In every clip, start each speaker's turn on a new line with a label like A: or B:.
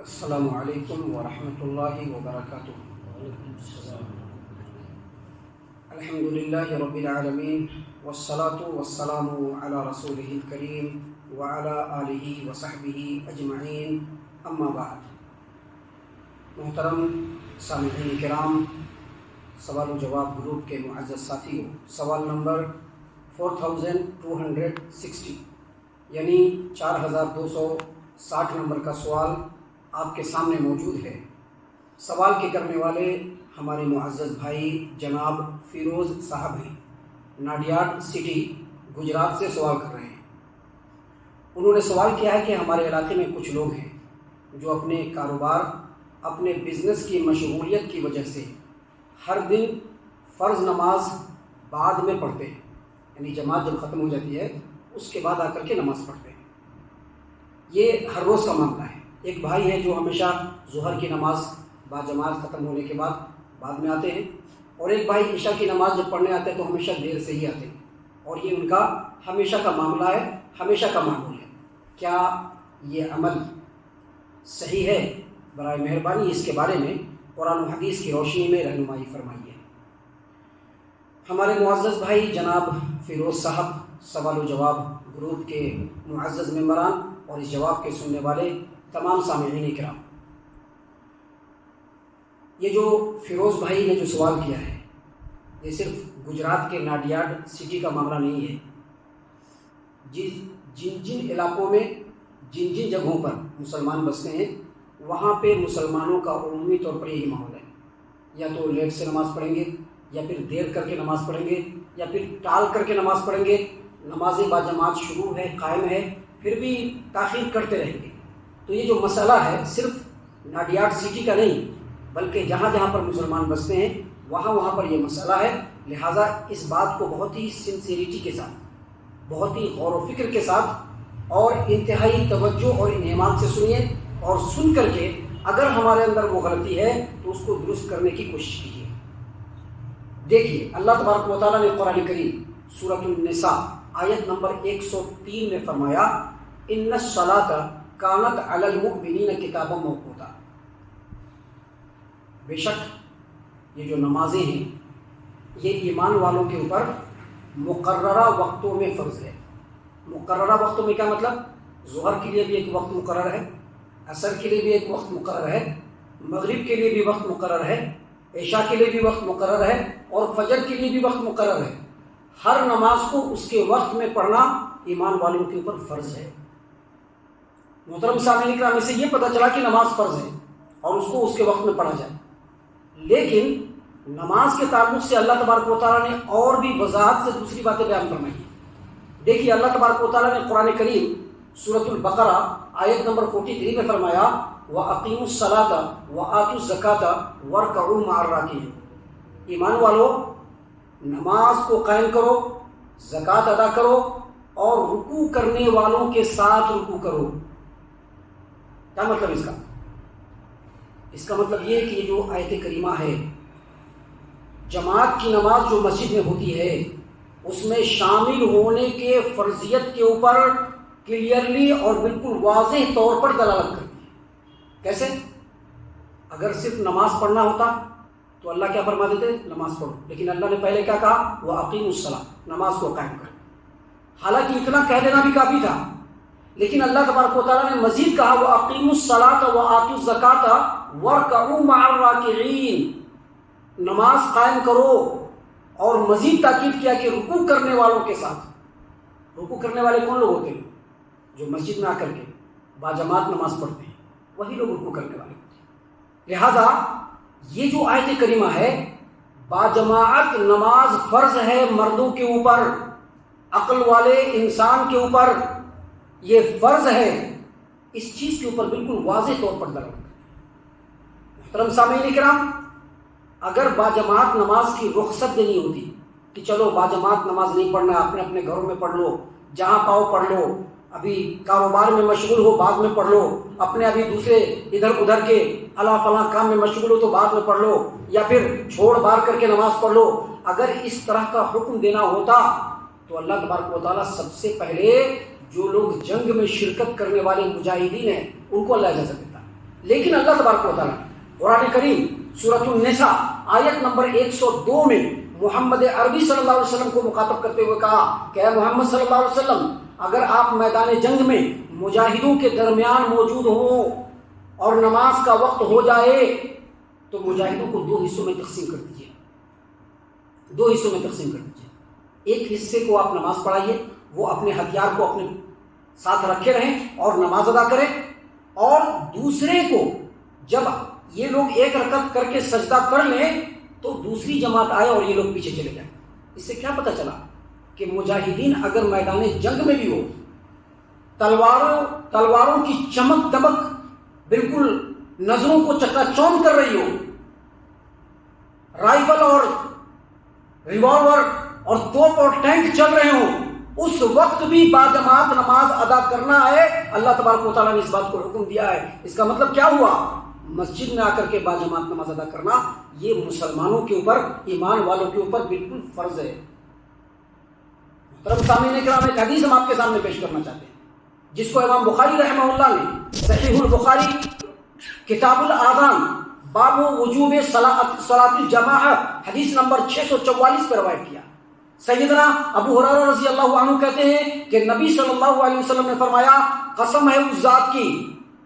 A: السلام علیکم ورحمۃ اللہ وبرکاتہ۔ الحمد للہ رب العالمین والصلاة والسلام علی رسولہ الکریم وعلی آلہ وصحبہ اجمعین، اما بعد۔ محترم سامعین کرام، سوال و جواب گروپ کے معزز ساتھیوں، سوال نمبر 4260 یعنی 4260 نمبر کا سوال آپ کے سامنے موجود ہے۔ سوال کے کرنے والے ہمارے معزز بھائی جناب فیروز صاحب ہیں، ناڈیاڈ سٹی گجرات سے سوال کر رہے ہیں۔ انہوں نے سوال کیا ہے کہ ہمارے علاقے میں کچھ لوگ ہیں جو اپنے کاروبار، اپنے بزنس کی مشغولیت کی وجہ سے ہر دن فرض نماز بعد میں پڑھتے ہیں، یعنی جماعت جب ختم ہو جاتی ہے اس کے بعد آ کر کے نماز پڑھتے ہیں۔ یہ ہر روز کا معاملہ ہے۔ ایک بھائی ہیں جو ہمیشہ ظہر کی نماز با جماعت ختم ہونے کے بعد میں آتے ہیں، اور ایک بھائی عشاء کی نماز جب پڑھنے آتے ہیں تو ہمیشہ دیر سے ہی آتے ہیں، اور یہ ان کا ہمیشہ کا معاملہ ہے، ہمیشہ کا معمول ہے۔ کیا یہ عمل صحیح ہے؟ برائے مہربانی اس کے بارے میں قرآن و حدیث کی روشنی میں رہنمائی فرمائیے۔ ہمارے معزز بھائی جناب فیروز صاحب، سوال و جواب گروپ کے معزز ممبران اور اس جواب کے سننے والے تمام سامعین کرام، یہ جو فیروز بھائی نے جو سوال کیا ہے یہ صرف گجرات کے ناڈیاڈ سٹی کا معاملہ نہیں ہے۔ جن علاقوں میں جن جگہوں پر مسلمان بستے ہیں وہاں پہ مسلمانوں کا عمومی طور پر یہی ماحول ہے، یا تو لیٹ سے نماز پڑھیں گے، یا پھر دیر کر کے نماز پڑھیں گے، یا پھر ٹال کر کے نماز پڑھیں گے۔ نماز با جماعت شروع ہے، قائم ہے، پھر بھی تاخیر کرتے رہیں گے۔ تو یہ جو مسئلہ ہے صرف ناڈیاڈ سٹی کا نہیں، بلکہ جہاں جہاں پر مسلمان بستے ہیں وہاں پر یہ مسئلہ ہے۔ لہٰذا اس بات کو بہت ہی سنسیریٹی کے ساتھ، بہت ہی غور و فکر کے ساتھ اور انتہائی توجہ اور انہمام سے سنیے، اور سن کر کے اگر ہمارے اندر وہ غلطی ہے تو اس کو درست کرنے کی کوشش کیجیے۔ دیکھیے، اللہ تبارک و تعالیٰ نے قرآن کریم سورۃ النساء آیت نمبر 103 میں فرمایا، ان الصلاۃ کانت علی المؤمنین کتابا موقوتا۔ بے شک یہ جو نمازیں ہیں یہ ایمان والوں کے اوپر مقررہ وقتوں میں فرض ہے۔ مقررہ وقتوں میں کیا مطلب؟ ظہر کے لیے بھی ایک وقت مقرر ہے، عصر کے لیے بھی ایک وقت مقرر ہے، مغرب کے لیے بھی وقت مقرر ہے، عشاء کے لیے بھی وقت مقرر ہے، اور فجر کے لیے بھی وقت مقرر ہے۔ ہر نماز کو اس کے وقت میں پڑھنا ایمان والوں کے اوپر فرض ہے۔ محترم سامعین کرام، اس سے یہ پتہ چلا کہ نماز فرض ہے اور اس کو اس کے وقت میں پڑھا جائے، لیکن نماز کے تعلق سے اللہ تبارک و تعالیٰ نے اور بھی وضاحت سے دوسری باتیں بیان فرمائی ہیں۔ دیکھیے، اللہ تبارک و تعالیٰ نے قرآن کریم سورۃ البقرہ آیت نمبر 43 میں فرمایا، وَأَقِیمُوا الصَّلَاةَ وَآتُوا الزَّکَاةَ وَارْکَعُوا مَعَ الرَّاکِعِینَ۔ ایمان والو، نماز کو قائم کرو، زکوٰۃ ادا کرو، اور رکوع کرنے والوں کے ساتھ رکوع کرو۔ کیا مطلب اس کا؟ اس کا مطلب یہ ہے کہ یہ جو آیت کریمہ ہے، جماعت کی نماز جو مسجد میں ہوتی ہے اس میں شامل ہونے کے فرضیت کے اوپر کلیئرلی اور بالکل واضح طور پر دلالت کرتی ہے۔ کیسے؟ اگر صرف نماز پڑھنا ہوتا تو اللہ کیا فرما دیتے؟ نماز پڑھو، لیکن اللہ نے پہلے کیا کہا؟ وَأَقِیمُوا الصَّلَاةَ، نماز کو قائم کر۔ حالانکہ اتنا کہہ دینا بھی کافی تھا، لیکن اللہ تبارک و تعالیٰ نے مزید کہا، وَأَقِیمُوا الصَّلَاةَ وَآتُوا الزَّکَاةَ وَارْکَعُوا مَعَ الرَّاکِعِینَ۔ نماز قائم کرو، اور مزید تاکید کیا کہ رکوع کرنے والوں کے ساتھ۔ رکوع کرنے والے کون لوگ ہوتے ہیں؟ جو مسجد میں آ کر کے باجماعت نماز پڑھتے ہیں، وہی لوگ رکوع کرنے والے ہوتے ہیں۔ لہذا یہ جو آیت کریمہ ہے، باجماعت نماز فرض ہے مردوں کے اوپر، عقل والے انسان کے اوپر یہ فرض ہے، اس چیز کے اوپر بالکل واضح طور پر دلالت کرتی ہے۔ محترم سامعین کرام، اگر باجماعت نماز کی رخصت دینی ہوتی کہ چلو باجماعت نماز نہیں پڑھنا، اپنے اپنے گھروں میں پڑھ لو، جہاں پاؤ پڑھ لو، ابھی کاروبار میں مشغول ہو بعد میں پڑھ لو، اپنے ابھی دوسرے ادھر ادھر کے اللہ فلاں کام میں مشغول ہو تو بعد میں پڑھ لو، یا پھر چھوڑ بار کر کے نماز پڑھ لو، اگر اس طرح کا حکم دینا ہوتا تو اللہ تبارک و تعالیٰ سب سے پہلے جو لوگ جنگ میں شرکت کرنے والے مجاہدین ہیں ان کو اللہ اجازت دیتا، لیکن اللہ تبارک و تعالیٰ قرآن کریم سورۃ النساء آیت نمبر 102 میں محمد عربی صلی اللہ علیہ وسلم کو مخاطب کرتے ہوئے کہا کہ اے محمد صلی اللہ علیہ وسلم، اگر آپ میدان جنگ میں مجاہدوں کے درمیان موجود ہوں اور نماز کا وقت ہو جائے تو مجاہدوں کو 2 حصوں میں تقسیم کر دیجیے، 2 حصوں میں تقسیم کر دیجیے۔ ایک حصے کو آپ نماز پڑھائیے، وہ اپنے ہتھیار کو اپنے ساتھ رکھے رہیں اور نماز ادا کریں، اور دوسرے کو جب یہ لوگ ایک رکعت کر کے سجدہ کر لیں تو دوسری جماعت آئے اور یہ لوگ پیچھے چلے جائیں۔ اس سے کیا پتہ چلا کہ مجاہدین اگر میدان جنگ میں بھی ہو، تلواروں کی چمک دمک بالکل نظروں کو چکا چوند کر رہی ہو، رائفل اور ریوالور اور توپ اور ٹینک چل رہے ہوں، اس وقت بھی باجماعت نماز ادا کرنا ہے۔ اللہ تبارک و تعالیٰ نے اس بات کو حکم دیا ہے۔ اس کا مطلب کیا ہوا؟ مسجد میں آ کر کے باجماعت نماز ادا کرنا یہ مسلمانوں کے اوپر، ایمان والوں کے اوپر بالکل فرض ہے۔ محترم سامعین کرام، ایک حدیث ہم آپ کے سامنے پیش کرنا چاہتے ہیں جس کو امام بخاری رحمہ اللہ نے صحیح البخاری کتاب الاذان باب وجوب صلاۃ الجماعہ حدیث نمبر 644 پر روایت کیا۔ سیدنا ابو ہریرہ رضی اللہ عنہ کہتے ہیں کہ نبی صلی اللہ علیہ وسلم نے فرمایا، قسم ہے اس ذات کی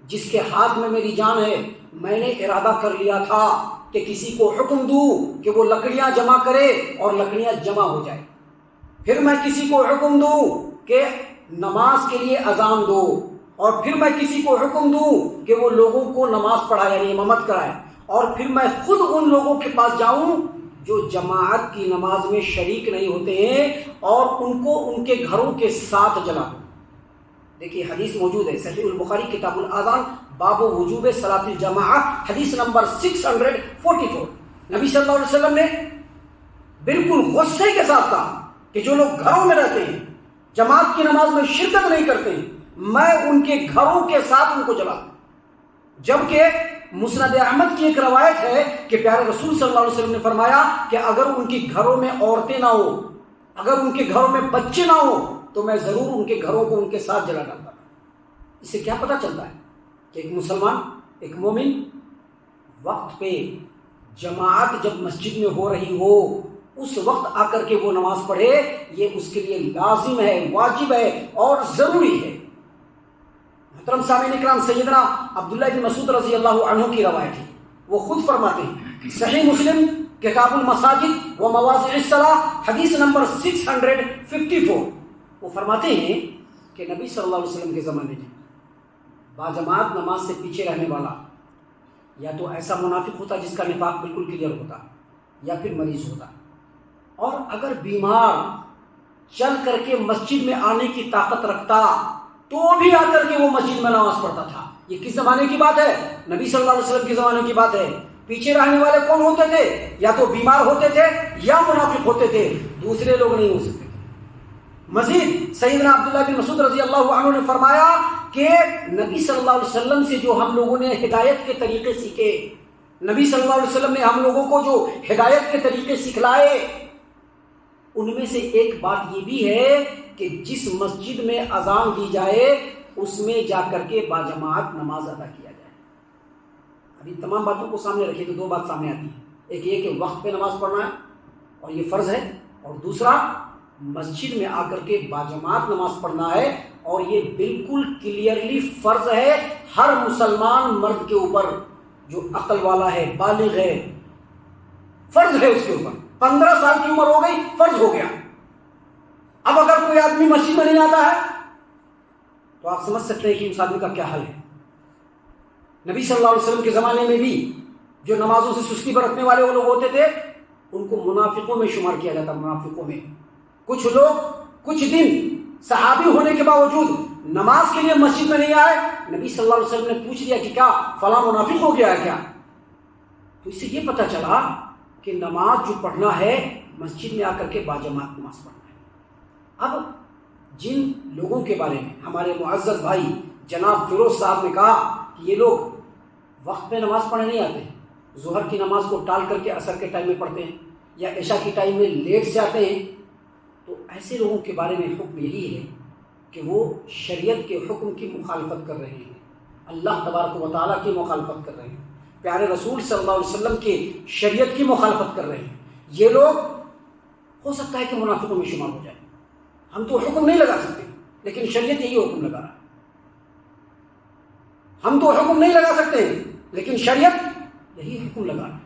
A: جس کے ہاتھ میں میری جان ہے، میں نے ارادہ کر لیا تھا کہ کسی کو حکم دوں کہ وہ لکڑیاں جمع کرے اور لکڑیاں جمع ہو جائے، پھر میں کسی کو حکم دوں کہ نماز کے لیے اذان دو، اور پھر میں کسی کو حکم دوں کہ وہ لوگوں کو نماز پڑھائے یعنی امامت کرائے، اور پھر میں خود ان لوگوں کے پاس جاؤں جو جماعت کی نماز میں شریک نہیں ہوتے ہیں اور ان کو ان کے گھروں کے ساتھ جلا دوں۔ دیکھیے حدیث موجود ہے صحیح البخاری کتاب الاذان باب وجوب صلاۃ الجماعہ حدیث نمبر 644۔ نبی صلی اللہ علیہ وسلم نے بالکل غصے کے ساتھ کہا کہ جو لوگ گھروں میں رہتے ہیں، جماعت کی نماز میں شرکت نہیں کرتے ہیں، میں ان کے گھروں کے ساتھ ان کو جلا دوں۔ جبکہ مسند احمد کی ایک روایت ہے کہ پیارے رسول صلی اللہ علیہ وسلم نے فرمایا کہ اگر ان کے گھروں میں عورتیں نہ ہو، اگر ان کے گھروں میں بچے نہ ہو تو میں ضرور ان کے گھروں کو ان کے ساتھ جلا ڈالتا تھا۔ اس سے کیا پتہ چلتا ہے کہ ایک مسلمان، ایک مومن وقت پہ جماعت جب مسجد میں ہو رہی ہو اس وقت آ کر کے وہ نماز پڑھے، یہ اس کے لیے لازم ہے، واجب ہے اور ضروری ہے۔ محترم سامعین اکرام، سیدنا عبداللہ بن مسعود رضی اللہ عنہ کی روایت ہے، وہ خود فرماتے ہیں صحیح مسلم کتاب المساجد و مواضع الصلاۃ حدیث نمبر 654، وہ فرماتے ہیں کہ نبی صلی اللہ علیہ وسلم کے زمانے میں باجماعت نماز سے پیچھے رہنے والا یا تو ایسا منافق ہوتا جس کا نفاق بالکل کلیئر ہوتا، یا پھر مریض ہوتا، اور اگر بیمار چل کر کے مسجد میں آنے کی طاقت رکھتا تو بھی آ کر کے وہ مسجد میں نماز پڑھتا تھا۔ یہ کس زمانے کی بات ہے؟ نبی صلی اللہ علیہ وسلم کے زمانے کی بات ہے۔ پیچھے رہنے والے کون ہوتے تھے؟ یا تو بیمار ہوتے تھے یا منافق ہوتے تھے، دوسرے لوگ نہیں ہو سکتے تھے۔ مزید سیدنا عبداللہ بن مسعود رضی اللہ عنہ نے فرمایا کہ نبی صلی اللہ علیہ وسلم سے جو ہم لوگوں نے ہدایت کے طریقے سیکھے، نبی صلی اللہ علیہ وسلم نے ہم لوگوں کو جو ہدایت کے طریقے سکھلائے، ان میں سے ایک بات یہ بھی ہے کہ جس مسجد میں اذان دی جائے اس میں جا کر کے باجماعت نماز ادا کیا جائے۔ ابھی تمام باتوں کو سامنے رکھیے تو 2 بات سامنے آتی ہیں، ایک یہ کہ وقت پہ نماز پڑھنا ہے اور یہ فرض ہے، اور دوسرا مسجد میں آ کر کے باجماعت نماز پڑھنا ہے، اور یہ بالکل کلیئرلی فرض ہے ہر مسلمان مرد کے اوپر جو عقل والا ہے، بالغ ہے، فرض ہے اس کے اوپر۔ 15 سال کی عمر ہو گئی، فرض ہو گیا۔ اب اگر کوئی آدمی مسجد میں نہیں آتا ہے تو آپ سمجھ سکتے ہیں کہ اس آدمی کا کیا حل ہے۔ نبی صلی اللہ علیہ وسلم کے زمانے میں بھی جو نمازوں سے سستی برتنے والے وہ لوگ ہوتے تھے ان کو منافقوں میں شمار کیا جاتا۔ منافقوں میں کچھ لوگ کچھ دن صحابی ہونے کے باوجود نماز کے لیے مسجد میں نہیں آئے، نبی صلی اللہ علیہ وسلم نے پوچھ لیا کہ کیا فلاں منافق ہو گیا ہے کیا؟ تو اس سے یہ پتہ چلا کہ نماز جو پڑھنا ہے مسجد میں آ کر کے باجماعت نماز پڑھنا ہے۔ اب جن لوگوں کے بارے میں ہمارے معزز بھائی جناب فیروز صاحب نے کہا کہ یہ لوگ وقت پہ نماز پڑھنے نہیں آتے ہیں، ظہر کی نماز کو ٹال کر کے عصر کے ٹائم میں پڑھتے ہیں یا عشاء کی ٹائم میں لیٹ سے آتے ہیں، تو ایسے لوگوں کے بارے میں حکم یہی ہے کہ وہ شریعت کے حکم کی مخالفت کر رہے ہیں، اللہ تبارک و تعالیٰ کی مخالفت کر رہے ہیں، پیارے رسول صلی اللہ علیہ وسلم کی شریعت کی مخالفت کر رہے ہیں، یہ لوگ ہو سکتا ہے کہ منافقوں میں شمار ہو جائے۔ ہم تو حکم نہیں لگا سکتے، لیکن شریعت یہی حکم لگا رہا ہے۔ ہم تو حکم نہیں لگا سکتے، لیکن شریعت یہی حکم لگا رہا ہے۔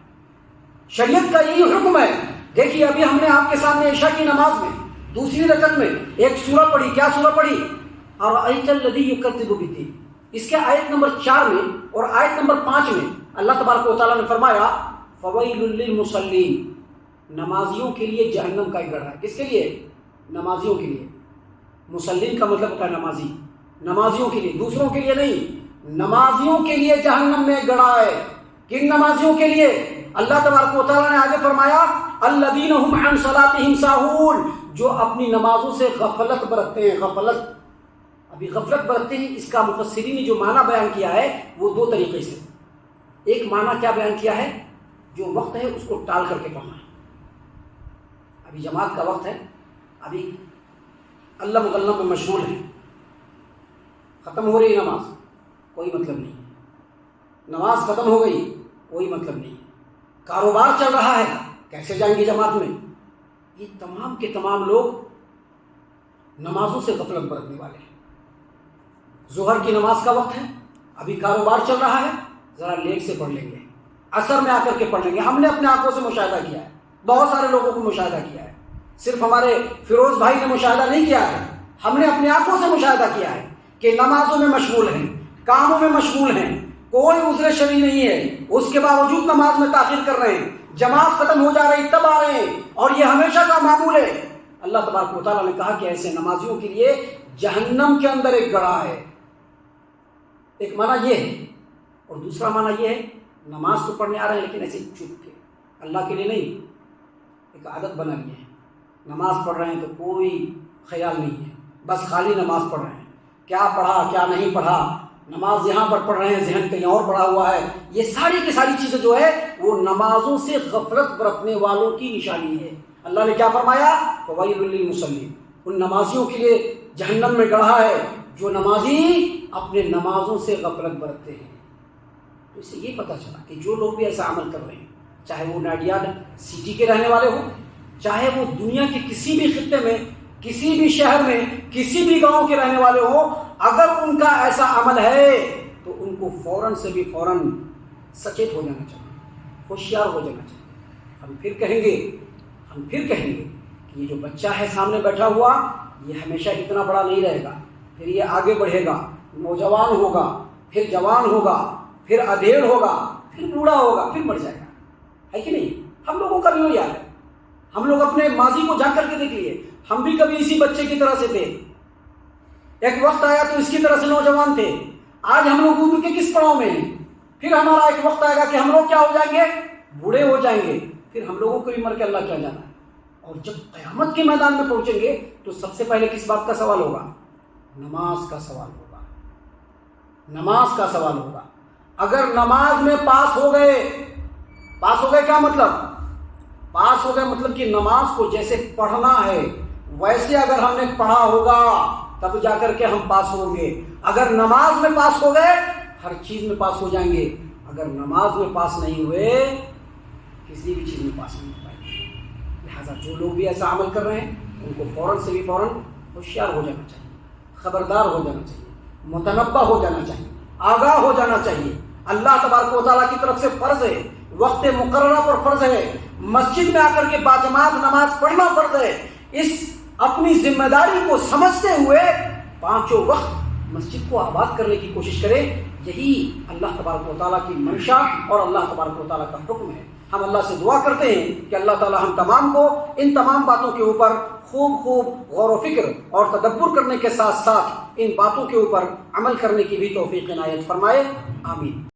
A: شریعت کا یہی حکم ہے۔ دیکھیے ابھی ہم نے آپ کے سامنے عشاء کی نماز میں دوسری رکعت میں ایک سورہ پڑھی۔ کیا سورہ پڑھی؟ ارأیت الذی یکذب بالدین۔ اس کے آیت نمبر 4 میں اور آیت نمبر 5 میں اللہ تبارک و تعالیٰ نے فرمایا فویل للمصلین، نمازیوں کے لیے جہنم کا ایک گڑھا ہے۔ کس کے لیے؟ نمازیوں کے لیے۔ مسلین کا مطلب ہوتا ہے نمازی، نمازیوں کے لیے، دوسروں کے لیے نہیں، نمازیوں کے لیے جہنم میں گڑھا ہے۔ کن نمازیوں کے لیے؟ اللہ تبارک و تعالیٰ نے آگے فرمایا الذین هم عن صلاتهم ساہون، جو اپنی نمازوں سے غفلت برتتے ہیں۔ غفلت، ابھی غفلت برتتے ہیں، اس کا مفسرین نے جو معنی بیان کیا ہے وہ دو طریقے سے۔ ایک معنی کیا بیان کیا ہے؟ جو وقت ہے اس کو ٹال کر کے پڑھنا ہے۔ ابھی جماعت کا وقت ہے، ابھی اللہ مغلب میں مشغول ہے، ختم ہو رہی نماز، کوئی مطلب نہیں، نماز ختم ہو گئی، کوئی مطلب نہیں، کاروبار چل رہا ہے، کیسے جائیں گے جماعت میں؟ یہ تمام کے تمام لوگ نمازوں سے غفلت برتنے والے ہیں۔ ظہر کی نماز کا وقت ہے، ابھی کاروبار چل رہا ہے، ذرا لیٹ سے پڑھ لیں گے، عصر میں آ کر کے پڑھ لیں گے۔ ہم نے اپنے آنکھوں سے مشاہدہ کیا ہے، بہت سارے لوگوں کو مشاہدہ کیا ہے، صرف ہمارے فیروز بھائی نے مشاہدہ نہیں کیا ہے، ہم نے اپنے آنکھوں سے مشاہدہ کیا ہے کہ نمازوں میں مشغول ہیں، کاموں میں مشغول ہیں، کوئی عذر شرعی نہیں ہے، اس کے باوجود نماز میں تاخیر کر رہے ہیں، جماعت ختم ہو جا رہی تب آ رہے ہیں، اور یہ ہمیشہ کا معمول ہے۔ اللہ تبارک و تعالیٰ نے کہا کہ ایسے نمازیوں کے لیے جہنم کے اندر ایک گڑھا ہے۔ ایک معنی یہ ہے، اور دوسرا معنی یہ ہے نماز تو پڑھنے آ رہے ہیں لیکن ایسے چپ کے، اللہ کے لیے نہیں، ایک عادت بنا لی ہے، نماز پڑھ رہے ہیں تو کوئی خیال نہیں ہے، بس خالی نماز پڑھ رہے ہیں، کیا پڑھا کیا نہیں پڑھا، نماز یہاں پر پڑھ رہے ہیں ذہن کہیں اور پڑھا ہوا ہے۔ یہ ساری کی ساری چیزیں جو ہے وہ نمازوں سے غفلت برتنے والوں کی نشانی ہے۔ اللہ نے کیا فرمایا؟ فویل للمصلین، ان نمازیوں کے لیے جہنم میں گڑھا ہے جو نمازی اپنے نمازوں سے غفلت برتتے ہیں۔ تو اس سے یہ پتہ چلا کہ جو لوگ بھی ایسا عمل کر رہے ہیں، چاہے وہ ناڈیاڈ سٹی کے رہنے والے ہوں، چاہے وہ دنیا کے کسی بھی خطے میں، کسی بھی شہر میں، کسی بھی گاؤں کے رہنے والے ہوں، اگر ان کا ایسا عمل ہے تو ان کو فوراً سے بھی فوراً سچیت ہو جانا چاہیے، ہوشیار ہو جانا چاہیے۔ ہم پھر کہیں گے کہ یہ جو بچہ ہے سامنے بیٹھا ہوا، یہ ہمیشہ اتنا بڑا نہیں رہے گا، پھر یہ آگے بڑھے گا، نوجوان ہوگا، پھر جوان ہوگا، پھر ادھیڑ ہوگا، پھر بوڑھا ہوگا، پھر مر جائے گا، ہے کہ نہیں؟ ہم لوگوں کا بھی وہی حال ہے۔ ہم لوگ اپنے ماضی کو جھانک کر کے دیکھ لیے، ہم بھی کبھی اسی بچے کی طرح سے تھے، ایک وقت آیا تو اس کی طرح سے نوجوان تھے، آج ہم لوگ عمر کے کس پڑاؤ میں ہیں؟ پھر ہمارا ایک وقت آئے گا کہ ہم لوگ کیا ہو جائیں گے؟ بوڑھے ہو جائیں گے، پھر ہم لوگوں کو بھی مر کے اللہ کیا جانا ہے۔ اور جب قیامت کے میدان میں پہنچیں گے تو سب سے پہلے کس بات کا سوال ہوگا؟ نماز کا سوال ہوگا، نماز کا سوال ہوگا۔ اگر نماز میں پاس ہو گئے کیا مطلب؟ پاس ہو گئے مطلب کہ نماز کو جیسے پڑھنا ہے ویسے اگر ہم نے پڑھا ہوگا تب جا کر کے ہم پاس ہوں گے۔ اگر نماز میں پاس ہو گئے ہر چیز میں پاس ہو جائیں گے، اگر نماز میں پاس نہیں ہوئے کسی بھی چیز میں پاس نہیں ہو پائیں گے۔ لہٰذا جو لوگ بھی ایسا عمل کر رہے ہیں ان کو فوراً سے بھی فوراً ہوشیار ہو جانا چاہیے، خبردار ہو جانا چاہیے، متنبہ ہو جانا چاہیے، آگاہ ہو جانا چاہیے۔ اللہ تبارک و تعالیٰ کی طرف سے فرض ہے، وقت مقررہ پر فرض ہے، مسجد میں آ کر کے باجماعت نماز پڑھنا فرض ہے۔ اس اپنی ذمہ داری کو سمجھتے ہوئے پانچوں وقت مسجد کو آباد کرنے کی کوشش کریں، یہی اللہ تبارک و تعالیٰ کی منشا اور اللہ تبارک و تعالیٰ کا حکم ہے۔ ہم اللہ سے دعا کرتے ہیں کہ اللہ تعالیٰ ہم تمام کو ان تمام باتوں کے اوپر خوب غور و فکر اور تدبر کرنے کے ساتھ ساتھ ان باتوں کے اوپر عمل کرنے کی بھی توفیق عنایت فرمائے، آمین۔